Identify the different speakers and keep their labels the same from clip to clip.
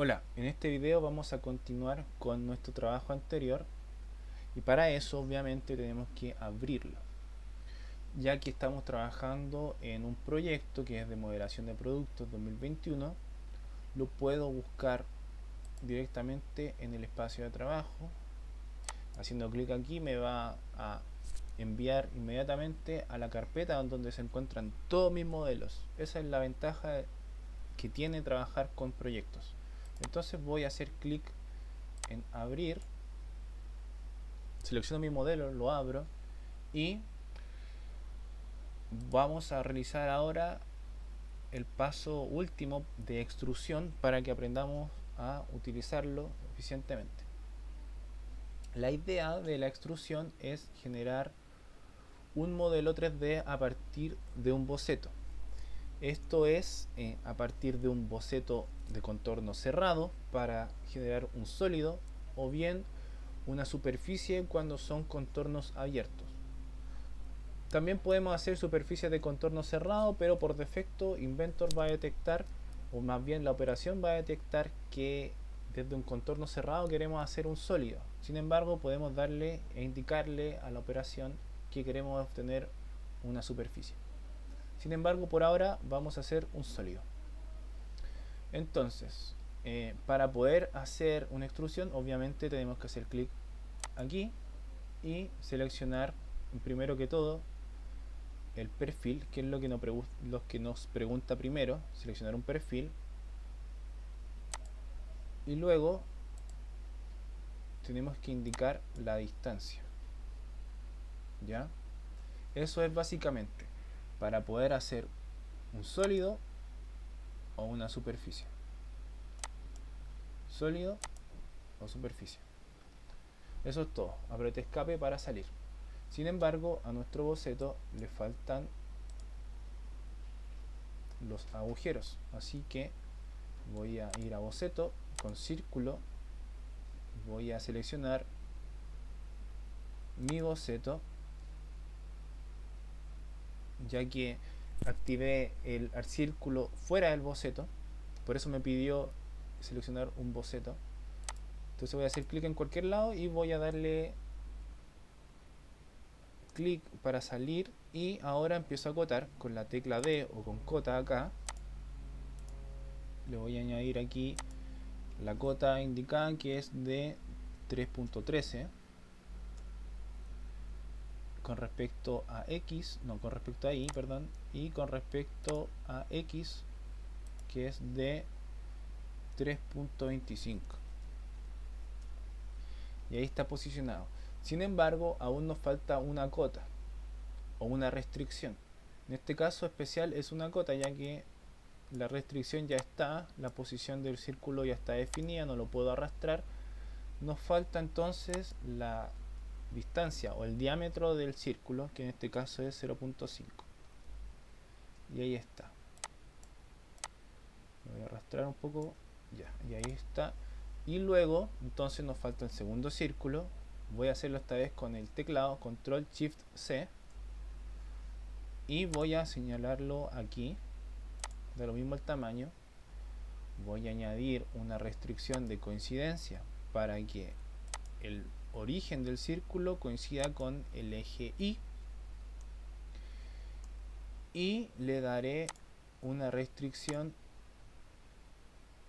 Speaker 1: Hola, en este video vamos a continuar con nuestro trabajo anterior y para eso obviamente tenemos que abrirlo, ya que estamos trabajando en un proyecto que es de moderación de productos 2021. Lo puedo buscar directamente en el espacio de trabajo. Haciendo clic aquí me va a enviar inmediatamente a la carpeta donde se encuentran todos mis modelos. Esa es la ventaja que tiene trabajar con proyectos. Entonces voy a hacer clic en abrir, selecciono mi modelo, lo abro y vamos a realizar ahora el paso último de extrusión para que aprendamos a utilizarlo eficientemente. La idea de la extrusión es generar un modelo 3D a partir de un boceto. Esto es a partir de un boceto de contorno cerrado para generar un sólido, o bien una superficie cuando son contornos abiertos. También podemos hacer superficies de contorno cerrado, pero por defecto Inventor va a detectar, o más bien la operación va a detectar que desde un contorno cerrado queremos hacer un sólido. Sin embargo, podemos darle e indicarle a la operación que queremos obtener una superficie. Sin embargo, por ahora vamos a hacer un sólido. Entonces, para poder hacer una extrusión, obviamente tenemos que hacer clic aquí y seleccionar primero que todo el perfil, que es lo que nos pregunta primero. Seleccionar un perfil y luego tenemos que indicar la distancia. ¿Ya? Eso es básicamente para poder hacer un sólido o una superficie. Sólido o superficie. Eso es todo. Apriete escape para salir. Sin embargo, a nuestro boceto le faltan los agujeros. Así que voy a ir a boceto con círculo. Voy a seleccionar mi boceto, ya que activé el círculo fuera del boceto. Por eso me pidió seleccionar un boceto. Entonces voy a hacer clic en cualquier lado y voy a darle clic para salir, y ahora empiezo a acotar con la tecla D o con cota acá. Le voy a añadir aquí la cota indicada, que es de 3.13 con respecto a X, no, con respecto a Y, perdón, y con respecto a X, que es de 3.25, y ahí está posicionado. Sin embargo, aún nos falta una cota o una restricción. En este caso especial es una cota, ya que la restricción ya está, la posición del círculo ya está definida, no lo puedo arrastrar. Nos falta entonces la distancia o el diámetro del círculo, que en este caso es 0.5, y ahí está. Lo voy a arrastrar un poco, ya, y ahí está. Y luego entonces nos falta el segundo círculo. Voy a hacerlo esta vez con el teclado control shift C y voy a señalarlo aquí, de lo mismo el tamaño. Voy a añadir una restricción de coincidencia para que el origen del círculo coincida con el eje Y, y le daré una restricción,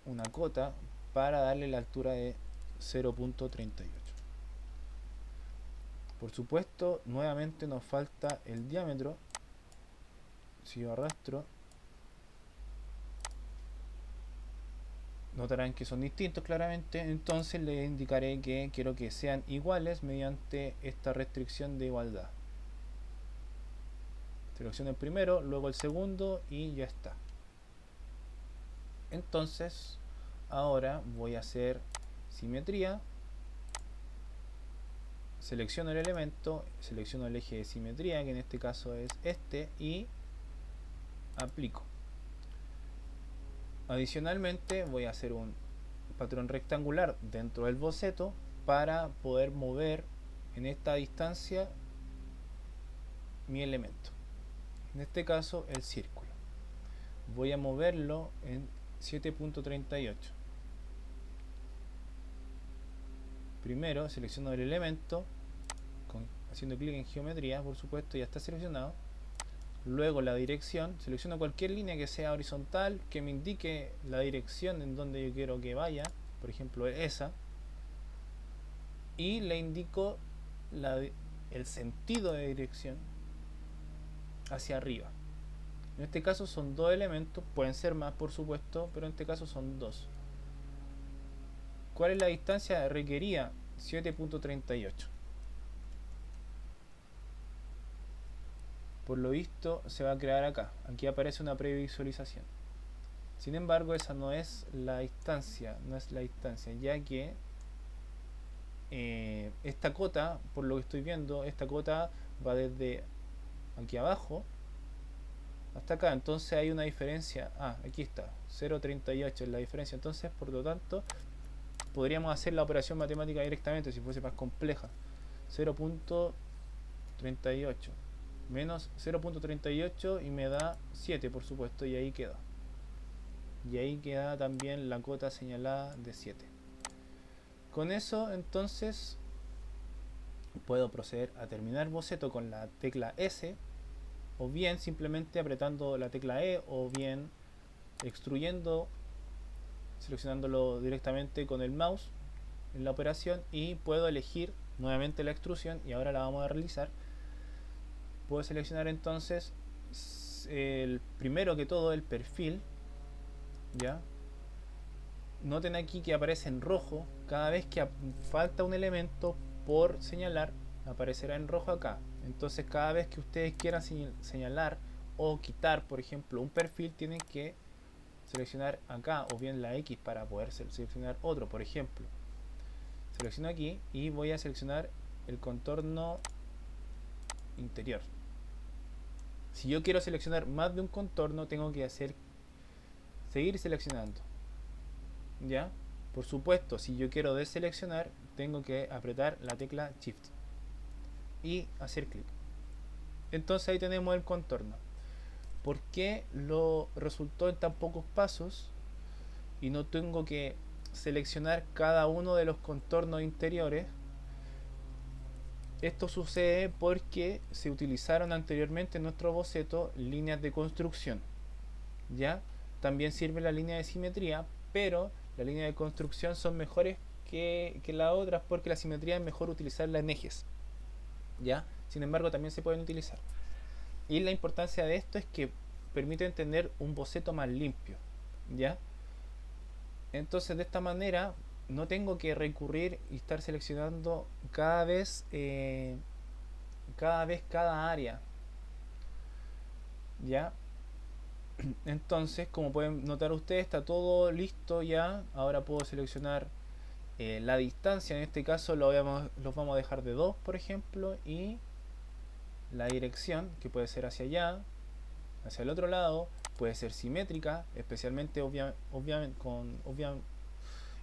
Speaker 1: una cota, para darle la altura de 0.38. Por supuesto, nuevamente nos falta el diámetro. Si yo arrastro, notarán que son distintos claramente. Entonces le indicaré que quiero que sean iguales mediante esta restricción de igualdad. Selecciono el primero, luego el segundo y ya está. Entonces ahora voy a hacer simetría. Selecciono el elemento, selecciono el eje de simetría, que en este caso es este, y aplico. Adicionalmente voy a hacer un patrón rectangular dentro del boceto para poder mover en esta distancia mi elemento, en este caso el círculo. Voy a moverlo en 7.38. primero selecciono el elemento, haciendo clic en geometría, por supuesto, ya está seleccionado. Luego la dirección, selecciono cualquier línea que sea horizontal, que me indique la dirección en donde yo quiero que vaya, por ejemplo esa, y le indico el sentido de dirección hacia arriba. En este caso son dos elementos, pueden ser más por supuesto, pero en este caso son dos. ¿Cuál es la distancia requerida? 7.38. Por lo visto se va a crear acá. Aquí aparece una previsualización. Sin embargo, esa no es la distancia, ya que esta cota, por lo que estoy viendo, esta cota va desde aquí abajo hasta acá. Entonces hay una diferencia. Aquí está, 0.38 es la diferencia. Entonces, por lo tanto, podríamos hacer la operación matemática directamente si fuese más compleja. 0.38 menos 0.38 y me da 7, por supuesto, y ahí queda. Y ahí queda también la cota señalada de 7. Con eso, entonces, puedo proceder a terminar boceto con la tecla S, o bien simplemente apretando la tecla E, o bien extruyendo, seleccionándolo directamente con el mouse en la operación, y puedo elegir nuevamente la extrusión, y ahora la vamos a realizar. Puedo seleccionar entonces el primero que todo el perfil, ya. Noten aquí que aparece en rojo cada vez que falta un elemento por señalar, aparecerá en rojo acá. Entonces cada vez que ustedes quieran señalar o quitar, por ejemplo, un perfil, tienen que seleccionar acá o bien la X para poder seleccionar otro. Por ejemplo, selecciono aquí y voy a seleccionar el contorno interior. Si yo quiero seleccionar más de un contorno, tengo que seguir seleccionando, ¿ya? Por supuesto, si yo quiero deseleccionar, tengo que apretar la tecla Shift y hacer clic. Entonces ahí tenemos el contorno. ¿Por qué lo resultó en tan pocos pasos y no tengo que seleccionar cada uno de los contornos interiores? Esto sucede porque se utilizaron anteriormente en nuestro boceto líneas de construcción, ¿ya? También sirve la línea de simetría, pero las líneas de construcción son mejores que las otras porque la simetría es mejor utilizarla en ejes, ¿ya? Sin embargo, también se pueden utilizar. Y la importancia de esto es que permite tener un boceto más limpio, ¿ya? Entonces, de esta manera no tengo que recurrir y estar seleccionando cada vez cada área, ¿ya? Entonces, como pueden notar ustedes, está todo listo ya. Ahora puedo seleccionar la distancia. En este caso los vamos a dejar de 2, por ejemplo. Y la dirección, que puede ser hacia allá, hacia el otro lado. Puede ser simétrica, especialmente obviamente con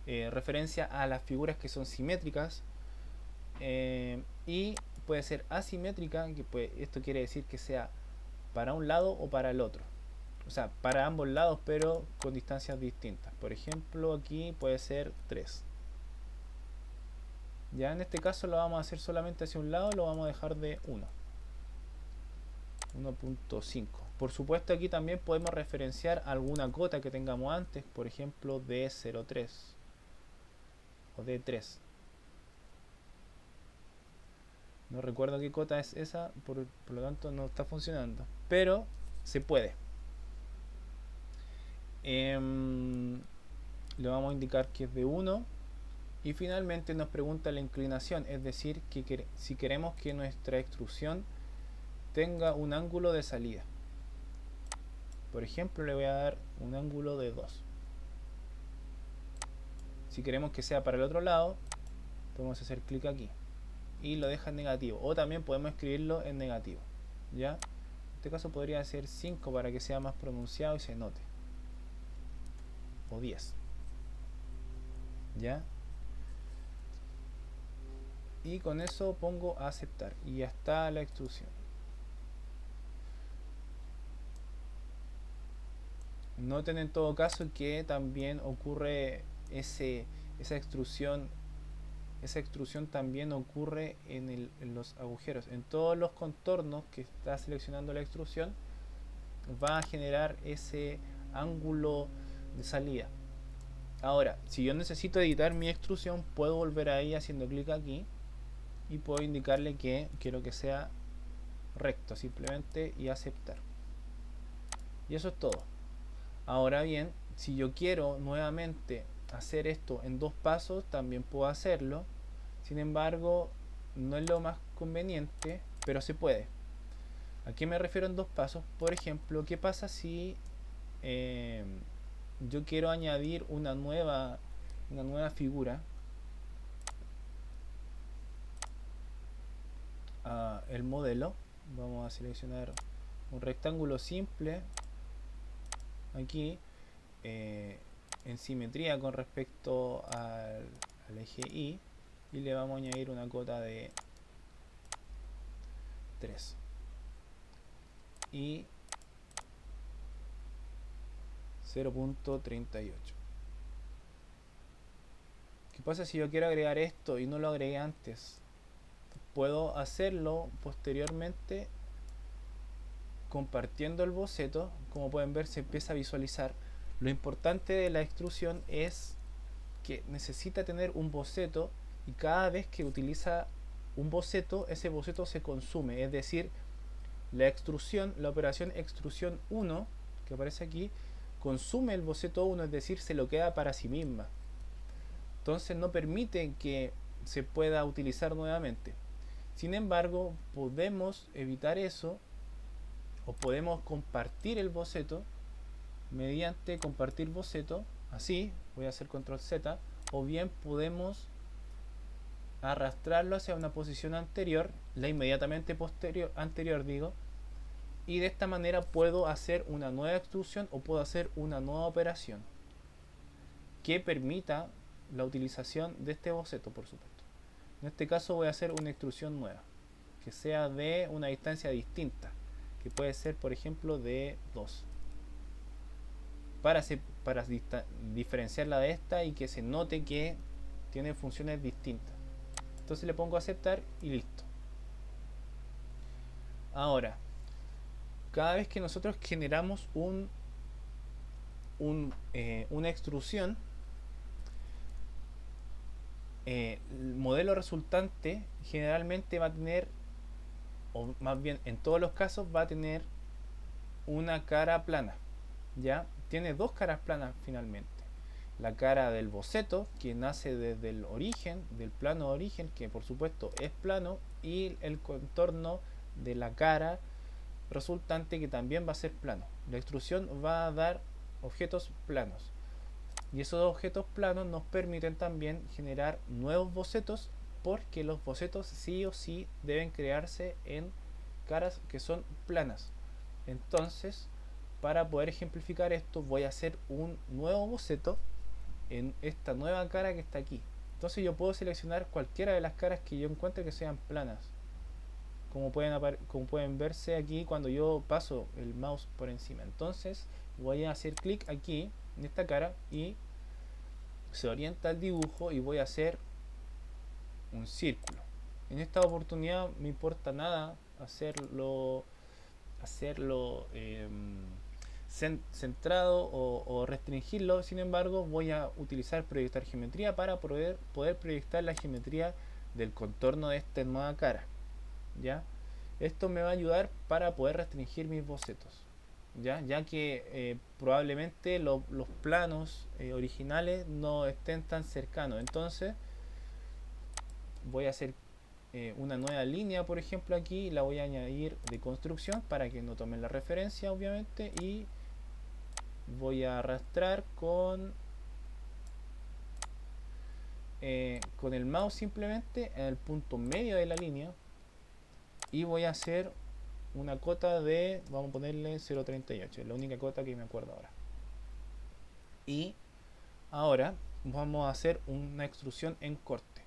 Speaker 1: referencia a las figuras que son simétricas. Y puede ser asimétrica, que esto quiere decir que sea para un lado o para el otro. O sea, para ambos lados, pero con distancias distintas. Por ejemplo, aquí puede ser 3. Ya en este caso lo vamos a hacer solamente hacia un lado, lo vamos a dejar de 1. 1.5. Por supuesto, aquí también podemos referenciar alguna cota que tengamos antes, por ejemplo D03 o D3. No recuerdo qué cota es esa, por lo tanto no está funcionando. Pero se puede. Le vamos a indicar que es de 1. Y finalmente nos pregunta la inclinación, es decir, que si queremos que nuestra extrusión tenga un ángulo de salida. Por ejemplo, le voy a dar un ángulo de 2. Si queremos que sea para el otro lado, podemos hacer clic aquí y lo deja en negativo, o también podemos escribirlo en negativo, ¿ya? En este caso podría ser 5 para que sea más pronunciado y se note, o 10, ¿ya? Y con eso pongo a aceptar y ya está la extrusión. Noten en todo caso que también ocurre esa extrusión esa extrusión también ocurre en los agujeros. En todos los contornos que está seleccionando la extrusión va a generar ese ángulo de salida. Ahora, si yo necesito editar mi extrusión, puedo volver ahí haciendo clic aquí y puedo indicarle que quiero que sea recto simplemente y aceptar. Y eso es todo. Ahora bien, si yo quiero nuevamente hacer esto en 2 pasos, también puedo hacerlo. Sin embargo, no es lo más conveniente, pero se puede. ¿A qué me refiero en 2 pasos? Por ejemplo, ¿qué pasa si yo quiero añadir una nueva figura a el modelo? Vamos a seleccionar un rectángulo simple aquí en simetría con respecto al eje Y, y le vamos a añadir una cota de 3 y 0.38. ¿Qué pasa si yo quiero agregar esto y no lo agregué antes? Puedo hacerlo posteriormente compartiendo el boceto. Como pueden ver, se empieza a visualizar. Lo importante de la extrusión es que necesita tener un boceto, y cada vez que utiliza un boceto, ese boceto se consume. Es decir, la extrusión, la operación extrusión 1 que aparece aquí, consume el boceto 1, es decir, se lo queda para sí misma. Entonces no permite que se pueda utilizar nuevamente. Sin embargo, podemos evitar eso, o podemos compartir el boceto mediante compartir boceto. Así, voy a hacer control Z, o bien podemos arrastrarlo hacia una posición anterior, la inmediatamente posterior, anterior digo, y de esta manera puedo hacer una nueva extrusión o puedo hacer una nueva operación que permita la utilización de este boceto, por supuesto. En este caso voy a hacer una extrusión nueva que sea de una distancia distinta, que puede ser por ejemplo de 2, para diferenciarla de esta y que se note que tiene funciones distintas. Entonces le pongo aceptar y listo. Ahora, cada vez que nosotros generamos una extrusión, el modelo resultante generalmente va a tener, o más bien en todos los casos va a tener una cara plana. Ya tiene 2 caras planas finalmente: la cara del boceto, que nace desde el origen, del plano de origen, que por supuesto es plano, y el contorno de la cara resultante, que también va a ser plano. La extrusión va a dar objetos planos, y esos objetos planos nos permiten también generar nuevos bocetos, porque los bocetos sí o sí deben crearse en caras que son planas. Entonces, para poder ejemplificar esto, voy a hacer un nuevo boceto en esta nueva cara que está aquí. Entonces yo puedo seleccionar cualquiera de las caras que yo encuentre que sean planas, como pueden verse aquí cuando yo paso el mouse por encima. Entonces voy a hacer clic aquí en esta cara y se orienta el dibujo, y voy a hacer un círculo. En esta oportunidad me importa nada hacerlo centrado o restringirlo. Sin embargo, voy a utilizar proyectar geometría para poder proyectar la geometría del contorno de esta nueva cara. ¿Ya? Esto me va a ayudar para poder restringir mis bocetos, ya que probablemente los planos originales no estén tan cercanos. Entonces voy a hacer una nueva línea, por ejemplo aquí la voy a añadir de construcción para que no tomen la referencia, obviamente, y voy a arrastrar con el mouse simplemente en el punto medio de la línea, y voy a hacer una cota de, vamos a ponerle 0.38, es la única cota que me acuerdo ahora. Y ahora vamos a hacer una extrusión en corte.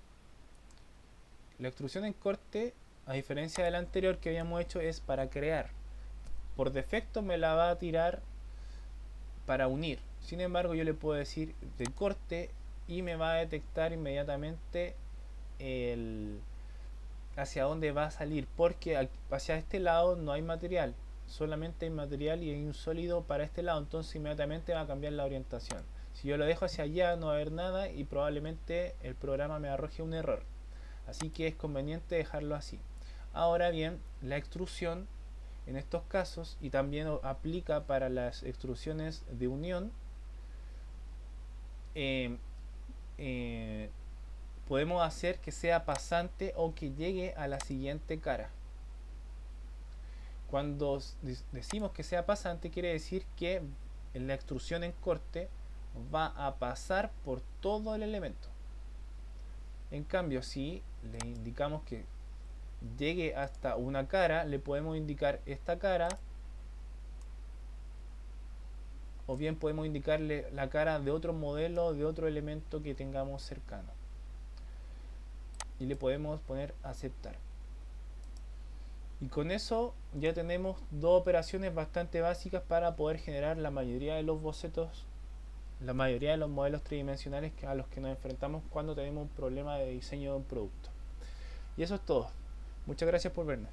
Speaker 1: La extrusión en corte, a diferencia de la anterior que habíamos hecho, es para crear. Por defecto me la va a tirar para unir. Sin embargo, yo le puedo decir de corte y me va a detectar inmediatamente hacia dónde va a salir, porque hacia este lado no hay material, solamente hay material y hay un sólido para este lado, entonces inmediatamente va a cambiar la orientación. Si yo lo dejo hacia allá no va a haber nada y probablemente el programa me arroje un error, así que es conveniente dejarlo así. Ahora bien, la extrusión en estos casos, y también aplica para las extrusiones de unión, eh, eh, podemos hacer que sea pasante o que llegue a la siguiente cara. Cuando decimos que sea pasante, quiere decir que en la extrusión en corte va a pasar por todo el elemento. En cambio, si le indicamos que llegue hasta una cara, le podemos indicar esta cara, o bien podemos indicarle la cara de otro modelo, de otro elemento que tengamos cercano. Y le podemos poner aceptar. Y con eso ya tenemos dos operaciones bastante básicas para poder generar la mayoría de los bocetos, la mayoría de los modelos tridimensionales a los que nos enfrentamos cuando tenemos un problema de diseño de un producto. Y eso es todo. Muchas gracias por vernos.